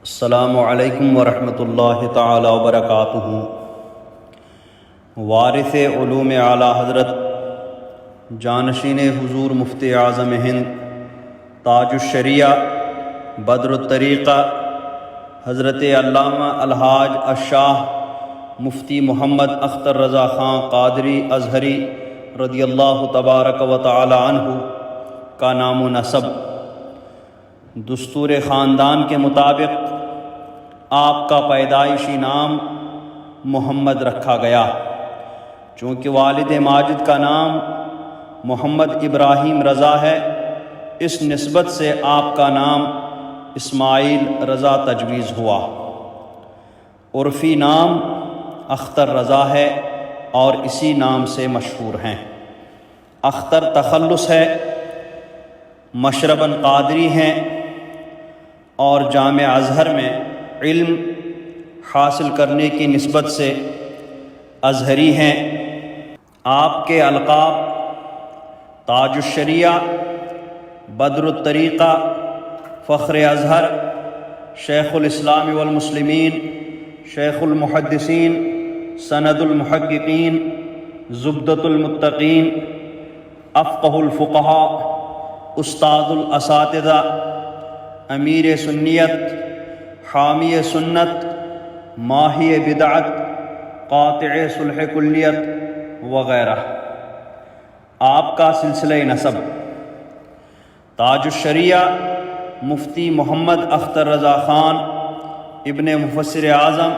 السلام علیکم ورحمۃ اللہ تعالی وبرکاتہ۔ وارث علوم اعلیٰ حضرت جانشین حضور مفتی اعظم ہند تاج الشریعہ بدر الطریقہ حضرت علامہ الحاج الشاہ مفتی محمد اختر رضا خان قادری ازہری رضی اللہ تبارک و تعالی عنہ کا نام و نسب۔ دستور خاندان کے مطابق آپ کا پیدائشی نام محمد رکھا گیا، چونکہ والد ماجد کا نام محمد ابراہیم رضا ہے، اس نسبت سے آپ کا نام اسماعیل رضا تجویز ہوا۔ عرفی نام اختر رضا ہے اور اسی نام سے مشہور ہیں۔ اختر تخلص ہے، مشرباً قادری ہیں اور جامع ازہر میں علم حاصل کرنے کی نسبت سے ازہری ہیں۔ آپ کے القاب تاج الشریعہ، بدر الطریقہ، فخر ازہر، شیخ الاسلام والمسلمین، شیخ المحدثین، سند المحققین، زبدۃ المتقین، افقہ الفقہاء، استاد الاساتذہ، امیر سنیت، حامی سنت، ماہی بدعت، قاطع صلح کلیت وغیرہ۔ آپ کا سلسلہ نسب: تاج الشریعہ مفتی محمد اختر رضا خان ابن مفسر اعظم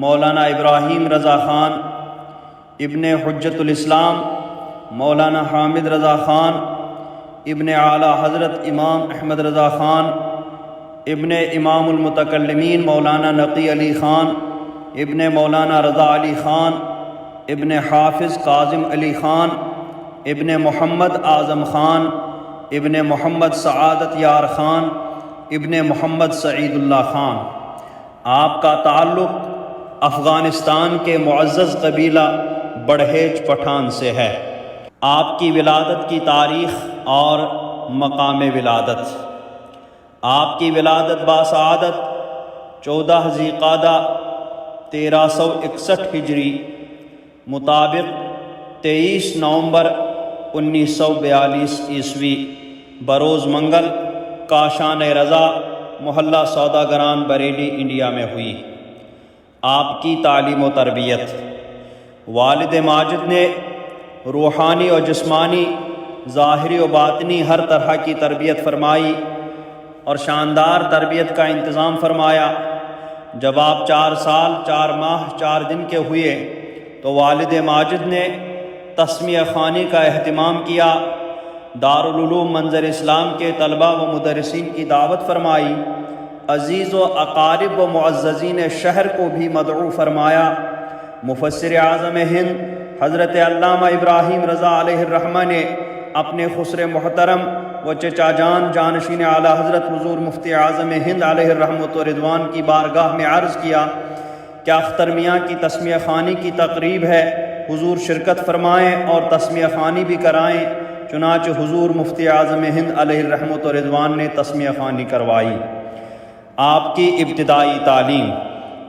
مولانا ابراہیم رضا خان ابن حجت الاسلام مولانا حامد رضا خان ابن اعلیٰ حضرت امام احمد رضا خان ابن امام المتکلمین مولانا نقی علی خان ابن مولانا رضا علی خان ابن حافظ کاظم علی خان ابن محمد اعظم خان ابن محمد سعادت یار خان ابن محمد سعید اللہ خان۔ آپ کا تعلق افغانستان کے معزز قبیلہ بڑھیج پٹھان سے ہے۔ آپ کی ولادت کی تاریخ اور مقام ولادت: آپ کی ولادت باسعادت 14 ذی قعدہ 1361 ہجری مطابق 23 نومبر 1942 عیسوی بروز منگل کاشان رضا محلہ سوداگران بریلی انڈیا میں ہوئی۔ آپ کی تعلیم و تربیت: والد ماجد نے روحانی و جسمانی، ظاہری و باطنی ہر طرح کی تربیت فرمائی اور شاندار تربیت کا انتظام فرمایا۔ جب آپ 4 سال 4 ماہ 4 دن کے ہوئے تو والد ماجد نے تسمیہ خوانی کا اہتمام کیا، دارالعلوم منظر اسلام کے طلباء و مدرسین کی دعوت فرمائی، عزیز و اقارب و معززین شہر کو بھی مدعو فرمایا۔ مفسر اعظم ہند حضرت علامہ ابراہیم رضا علیہ الرحمہ نے اپنے خسر محترم و چچا جان جانشین اعلیٰ حضرت حضور مفتی اعظم ہند علیہ الرحمۃ و رضوان کی بارگاہ میں عرض کیا کہ اختر میاں کی تسمیہ خوانی کی تقریب ہے، حضور شرکت فرمائیں اور تسمیہ خوانی بھی کرائیں۔ چنانچہ حضور مفتی اعظم ہند علیہ الرحمۃ و رضوان نے تسمیہ خوانی کروائی۔ آپ کی ابتدائی تعلیم: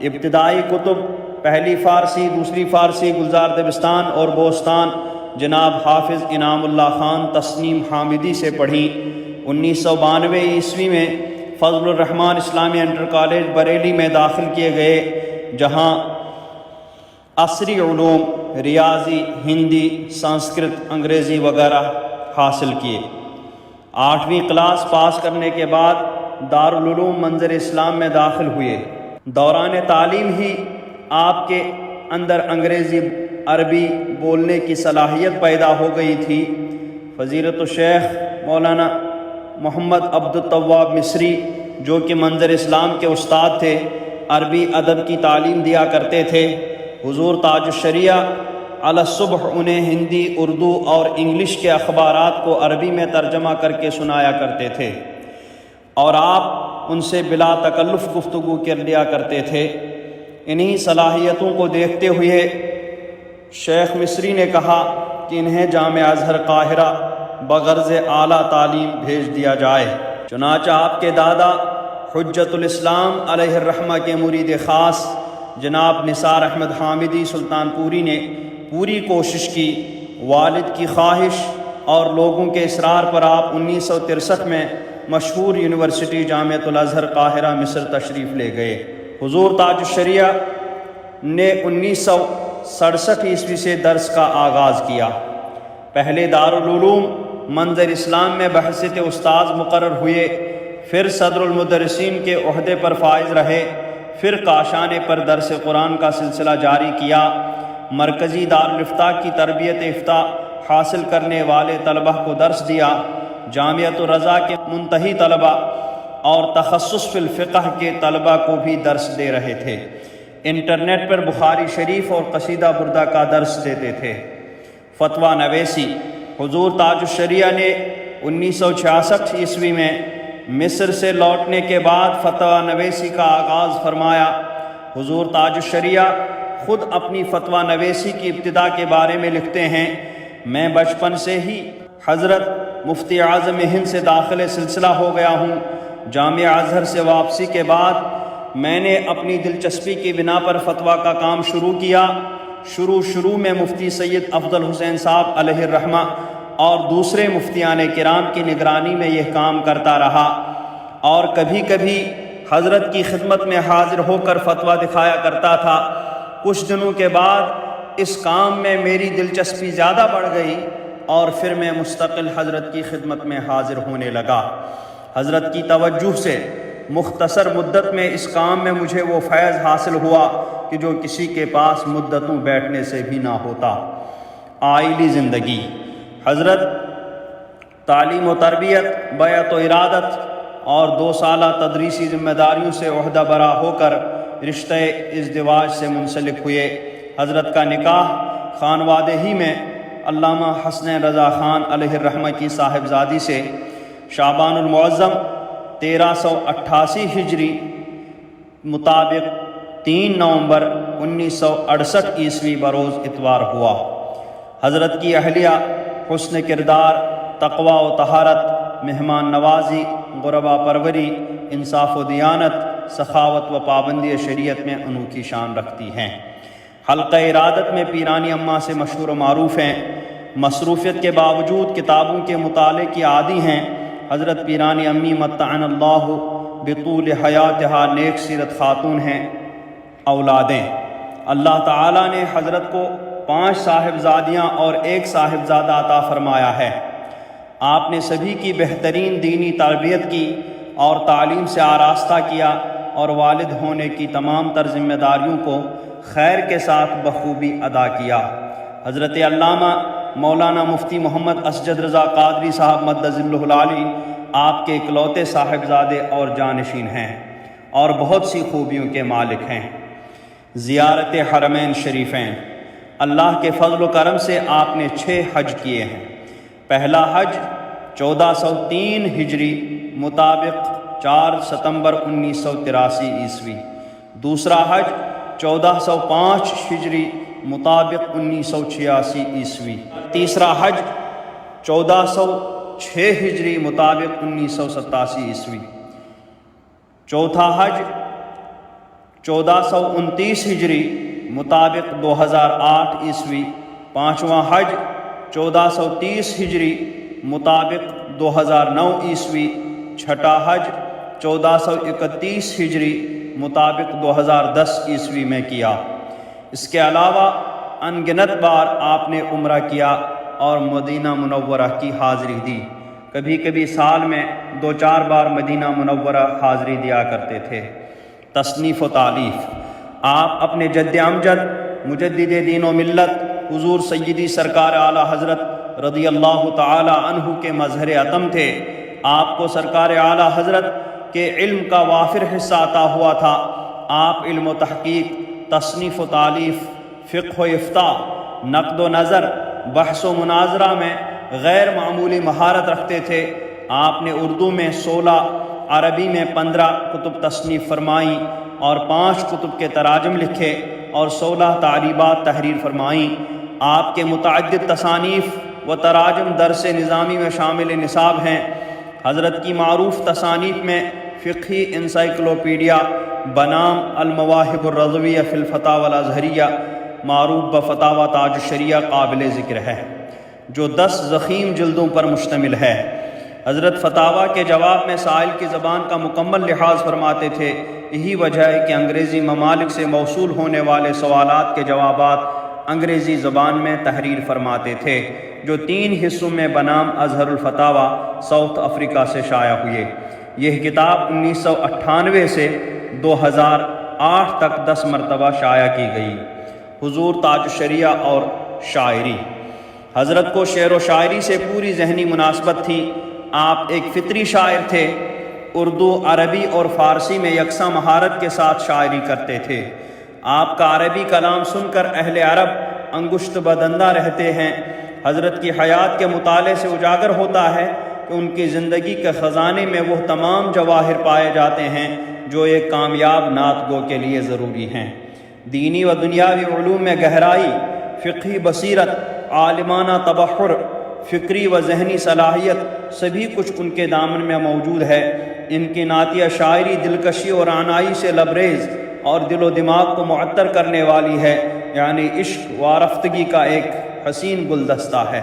ابتدائی کتب پہلی فارسی، دوسری فارسی گلزار دبستان اور بوستان جناب حافظ انعام اللہ خان تسنیم حامدی سے پڑھی۔ 1992 عیسوی میں فضل الرحمن اسلامی انٹر کالج بریلی میں داخل کیے گئے، جہاں عصری علوم ریاضی، ہندی، سنسکرت، انگریزی وغیرہ حاصل کیے۔ 8ویں کلاس پاس کرنے کے بعد دارالعلوم منظر اسلام میں داخل ہوئے۔ دوران تعلیم ہی آپ کے اندر انگریزی عربی بولنے کی صلاحیت پیدا ہو گئی تھی۔ فضیلت الشیخ مولانا محمد عبد التواب مصری جو کہ منظر اسلام کے استاد تھے، عربی ادب کی تعلیم دیا کرتے تھے۔ حضور تاج الشریعہ علی الصبح انہیں ہندی، اردو اور انگلش کے اخبارات کو عربی میں ترجمہ کر کے سنایا کرتے تھے اور آپ ان سے بلا تکلف گفتگو کر لیا کرتے تھے۔ انہی صلاحیتوں کو دیکھتے ہوئے شیخ مصری نے کہا کہ انہیں جامع ازہر قاہرہ بغرض اعلیٰ تعلیم بھیج دیا جائے۔ چنانچہ آپ کے دادا حجت الاسلام علیہ الرحمہ کے مرید خاص جناب نثار احمد حامدی سلطان پوری نے پوری کوشش کی۔ والد کی خواہش اور لوگوں کے اصرار پر آپ 1963 میں مشہور یونیورسٹی جامعۃ الازہر قاہرہ مصر تشریف لے گئے۔ حضور تاج الشریعہ نے 1967 عیسوی سے درس کا آغاز کیا۔ پہلے دارالعلوم منظر اسلام میں بحیثیت استاذ مقرر ہوئے، پھر صدر المدرسین کے عہدے پر فائز رہے، پھر کاشانے پر درس قرآن کا سلسلہ جاری کیا۔ مرکزی دارالافتاء کی تربیت افتاء حاصل کرنے والے طلبہ کو درس دیا۔ جامعۃ الرضا کے منتہی طلبہ اور تخصص فی الفقہ کے طلبہ کو بھی درس دے رہے تھے۔ انٹرنیٹ پر بخاری شریف اور قصیدہ بردہ کا درس دیتے تھے۔ فتویٰ نویسی: حضور تاج الشریعہ نے 1966 عیسوی میں مصر سے لوٹنے کے بعد فتویٰ نویسی کا آغاز فرمایا۔ حضور تاج الشریعہ خود اپنی فتویٰ نویسی کی ابتدا کے بارے میں لکھتے ہیں: میں بچپن سے ہی حضرت مفتی اعظم ہند سے داخل سلسلہ ہو گیا ہوں۔ جامعہ ازہر سے واپسی کے بعد میں نے اپنی دلچسپی کی بنا پر فتویٰ کا کام شروع کیا۔ شروع میں مفتی سید افضل حسین صاحب علیہ الرحمہ اور دوسرے مفتیان کرام کی نگرانی میں یہ کام کرتا رہا، اور کبھی کبھی حضرت کی خدمت میں حاضر ہو کر فتویٰ دکھایا کرتا تھا۔ کچھ دنوں کے بعد اس کام میں میری دلچسپی زیادہ بڑھ گئی اور پھر میں مستقل حضرت کی خدمت میں حاضر ہونے لگا۔ حضرت کی توجہ سے مختصر مدت میں اس کام میں مجھے وہ فیض حاصل ہوا کہ جو کسی کے پاس مدتوں بیٹھنے سے بھی نہ ہوتا۔ آئلی زندگی: حضرت تعلیم و تربیت، بیعت و ارادت اور 2 سالہ تدریسی ذمہ داریوں سے عہدہ برا ہو کر رشتہ ازدواج سے منسلک ہوئے۔ حضرت کا نکاح خانوادہ ہی میں علامہ حسن رضا خان علیہ الرحمہ کی صاحبزادی سے شعبان المعظم 1388 ہجری مطابق 3 نومبر 1968 عیسوی بروز اتوار ہوا۔ حضرت کی اہلیہ حسن کردار، تقوی و طہارت، مہمان نوازی، غربا پروری، انصاف و دیانت، سخاوت و پابندی شریعت میں انوکھی شان رکھتی ہیں۔ حلقہ ارادت میں پیرانی اماں سے مشہور و معروف ہیں۔ مصروفیت کے باوجود کتابوں کے مطالعے کی عادی ہیں۔ حضرت پیرانی امی متعن اللہ بطول حیاتہا نیک سیرت خاتون ہیں۔ اولادیں: اللہ تعالیٰ نے حضرت کو 5 صاحبزادیاں اور 1 صاحبزادہ عطا فرمایا ہے۔ آپ نے سبھی کی بہترین دینی تربیت کی اور تعلیم سے آراستہ کیا، اور والد ہونے کی تمام تر ذمہ داریوں کو خیر کے ساتھ بخوبی ادا کیا۔ حضرت علامہ مولانا مفتی محمد اسجد رضا قادری صاحب مدظ ظلہ العالی آپ کے اکلوتے صاحبزادے اور جانشین ہیں اور بہت سی خوبیوں کے مالک ہیں۔ زیارت حرمین شریفین: اللہ کے فضل و کرم سے آپ نے 6 حج کیے ہیں۔ پہلا حج 1403 ہجری مطابق 4 ستمبر 1983 عیسوی، دوسرا حج 1405 ہجری مطابق 1986 عیسوی، تیسرا حج 1406 ہجری مطابق 1987 عیسوی، چوتھا حج 1429 ہجری مطابق 2008 عیسوی، پانچواں حج 1430 ہجری مطابق 2009 عیسوی، چھٹا حج 1431 ہجری مطابق 2010 عیسوی میں کیا۔ اس کے علاوہ انگنت بار آپ نے عمرہ کیا اور مدینہ منورہ کی حاضری دی۔ کبھی کبھی سال میں 2-4 بار مدینہ منورہ حاضری دیا کرتے تھے۔ تصنیف و تالیف: آپ اپنے جد امجد مجدد دین و ملت حضور سیدی سرکار اعلیٰ حضرت رضی اللہ تعالی عنہ کے مظہر عتم تھے۔ آپ کو سرکار اعلیٰ حضرت کے علم کا وافر حصہ عطا ہوا تھا۔ آپ علم و تحقیق، تصنیف و تالیف، فقہ و افتاء، نقد و نظر، بحث و مناظرہ میں غیر معمولی مہارت رکھتے تھے۔ آپ نے اردو میں 16، عربی میں 15 کتب تصنیف فرمائیں اور 5 کتب کے تراجم لکھے اور 16 تعریبات تحریر فرمائیں۔ آپ کے متعدد تصانیف و تراجم درس نظامی میں شامل نصاب ہیں۔ حضرت کی معروف تصانیف میں فقہی انسائکلوپیڈیا بنام المواہب الرضویہ فی الفتاوی الازہریہ معروف بفتاوی تاج الشریعہ قابل ذکر ہے، جو 10 ضخیم جلدوں پر مشتمل ہے۔ حضرت فتاوی کے جواب میں سائل کی زبان کا مکمل لحاظ فرماتے تھے۔ یہی وجہ ہے کہ انگریزی ممالک سے موصول ہونے والے سوالات کے جوابات انگریزی زبان میں تحریر فرماتے تھے، جو 3 حصوں میں بنام اظہر الفتاوی ساؤتھ افریقہ سے شائع ہوئے۔ یہ کتاب 1998 سے 2008 تک 10 مرتبہ شائع کی گئی۔ حضور تاج الشریعہ اور شاعری۔ حضرت کو شعر و شاعری سے پوری ذہنی مناسبت تھی۔ آپ ایک فطری شاعر تھے۔ اردو، عربی اور فارسی میں یکساں مہارت کے ساتھ شاعری کرتے تھے۔ آپ کا عربی کلام سن کر اہل عرب انگشت بدندہ رہتے ہیں۔ حضرت کی حیات کے مطالعے سے اجاگر ہوتا ہے کہ ان کی زندگی کے خزانے میں وہ تمام جواہر پائے جاتے ہیں جو ایک کامیاب نعت گو کے لیے ضروری ہیں۔ دینی و دنیاوی علوم میں گہرائی، فقہی بصیرت، عالمانہ تبحر، فکری و ذہنی صلاحیت، سبھی کچھ ان کے دامن میں موجود ہے۔ ان کی نعتیہ شاعری دلکشی اور عنائی سے لبریز اور دل و دماغ کو معطر کرنے والی ہے، یعنی عشق و آرافتگی کا ایک حسین گلدستہ ہے،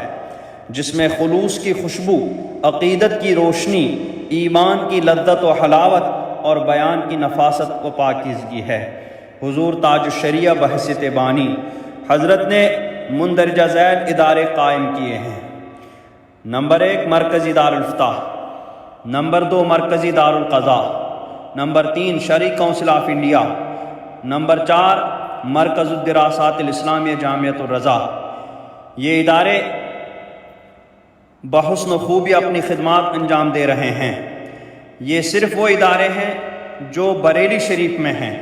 جس میں خلوص کی خوشبو، عقیدت کی روشنی، ایمان کی لذت و حلاوت اور بیان کی نفاست و پاکیزگی ہے۔ حضور تاج الشریعہ بحیثیت بانی، حضرت نے مندرجہ ذیل ادارے قائم کیے ہیں۔ نمبر 1 مرکزی دارالفتاح، نمبر 2 مرکزی دارالقضاء، نمبر 3 شرعی کونسل آف انڈیا، نمبر 4 مرکز الدراسات الاسلامیہ جامعۃ الرضا۔ یہ ادارے بحسن و خوبی اپنی خدمات انجام دے رہے ہیں۔ یہ صرف وہ ادارے ہیں جو بریلی شریف میں ہیں۔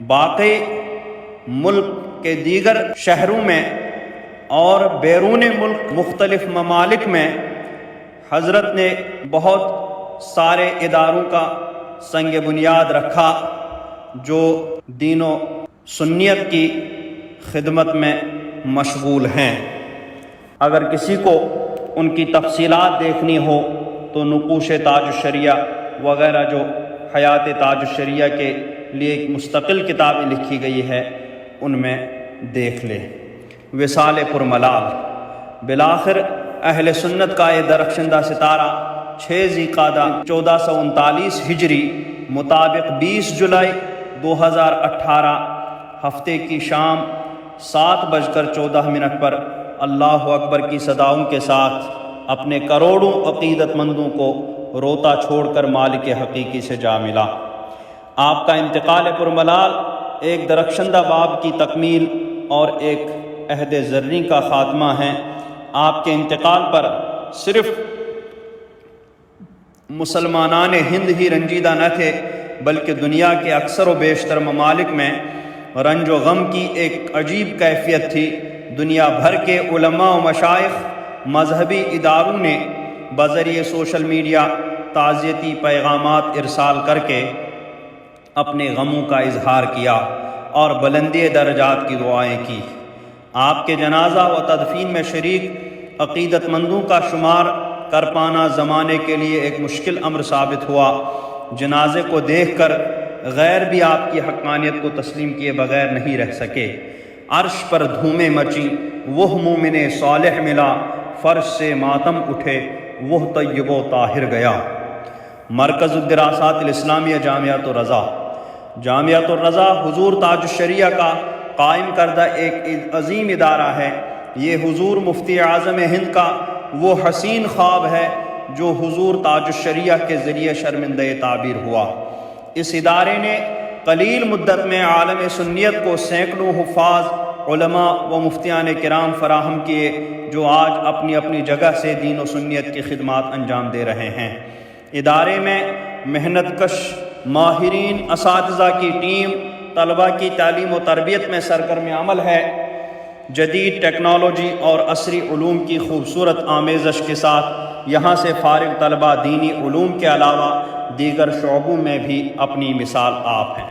باقی ملک کے دیگر شہروں میں اور بیرون ملک مختلف ممالک میں حضرت نے بہت سارے اداروں کا سنگ بنیاد رکھا جو دین و سنیت کی خدمت میں مشغول ہیں۔ اگر کسی کو ان کی تفصیلات دیکھنی ہو تو نقوش تاج الشریعہ وغیرہ جو حیات تاج الشریعہ کے لیے ایک مستقل کتابیں لکھی گئی ہے ان میں دیکھ لے۔ وصال پرملال، بالآخر اہل سنت کا یہ درخشندہ ستارہ 6 ذی القعدہ 1439 ہجری مطابق 20 جولائی 2018 ہفتے کی شام 7:14 پر اللہ اکبر کی صداؤں کے ساتھ اپنے کروڑوں عقیدت مندوں کو روتا چھوڑ کر مالک حقیقی سے جا ملا۔ آپ کا انتقال پرملال ایک درخشندہ باب کی تکمیل اور ایک عہد زرین کا خاتمہ ہے۔ آپ کے انتقال پر صرف مسلمانان ہند ہی رنجیدہ نہ تھے بلکہ دنیا کے اکثر و بیشتر ممالک میں رنج و غم کی ایک عجیب کیفیت تھی۔ دنیا بھر کے علماء و مشائخ، مذہبی اداروں نے بذریعہ سوشل میڈیا تعزیتی پیغامات ارسال کر کے اپنے غموں کا اظہار کیا اور بلندی درجات کی دعائیں کی۔ آپ کے جنازہ و تدفین میں شریک عقیدت مندوں کا شمار کر پانا زمانے کے لیے ایک مشکل امر ثابت ہوا۔ جنازے کو دیکھ کر غیر بھی آپ کی حقانیت کو تسلیم کیے بغیر نہیں رہ سکے۔ عرش پر دھومیں مچیں، وہ مومن صالح ملا، فرش سے ماتم اٹھے، وہ طیب و طاہر گیا۔ مرکز الدراسات الاسلامیہ جامعۃ الرضا، جامعۃ الرضا حضور تاج الشریعہ کا قائم کردہ ایک عظیم ادارہ ہے۔ یہ حضور مفتی اعظم ہند کا وہ حسین خواب ہے جو حضور تاج الشریعہ کے ذریعے شرمندہ تعبیر ہوا۔ اس ادارے نے قلیل مدت میں عالم سنیت کو سینکڑوں حفاظ، علماء و مفتیان کرام فراہم کیے جو آج اپنی اپنی جگہ سے دین و سنیت کی خدمات انجام دے رہے ہیں۔ ادارے میں محنت کش ماہرین اساتذہ کی ٹیم طلباء کی تعلیم و تربیت میں سرگرم عمل ہے۔ جدید ٹیکنالوجی اور عصری علوم کی خوبصورت آمیزش کے ساتھ یہاں سے فارغ طلباء دینی علوم کے علاوہ دیگر شعبوں میں بھی اپنی مثال آپ ہیں۔